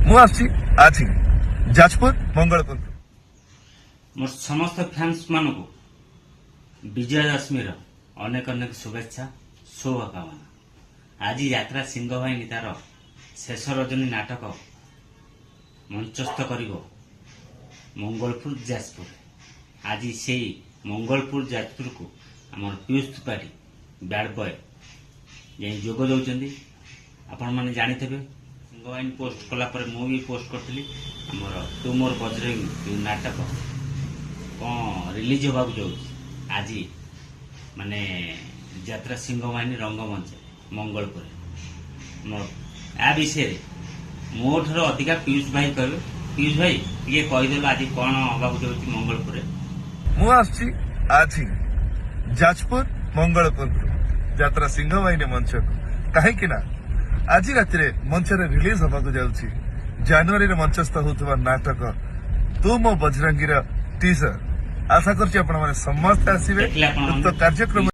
आज जाजपुर मंगलपुर मोर समस्त फैंस मान को विजयादशमीर अनेक अनेक शुभेच्छा शुभकामना। आज यात्रा सिंह बाहिनी तार शेष रजनी नाटक मंचस्थ कर मंगलपुर जाजपुर। आज से मंगलपुर जाजपुर को आम पीयूष त्रिपाठी बैड बॉय जे जोग दौरान आपण मैंने जानीथे सिंह बाहिनी पोस्ट कला मु भी पोस्ट करी आमर तू मोर बजरंगी नाटक कौन रिलीज होगा जाऊँ आज माने यात्रा सिंह बाहिनी रंगमंच मंगलपुर आ विषय मो ठार अधिका पीयूष भाई कहे। पीयूष भाई ये कहीदेल आज कौन होगा जाऊँ मंगलपुर आज जाजपुर मंगलपुर यात्रा सिंह बाहिनी मंच कहीं आज राति मंच रिलीज होगा जाऊँगी जनवरी मंचस्थ होता नाटक तू मो बजरंगी टीजर आशा कर समस्त आसवे कार्यक्रम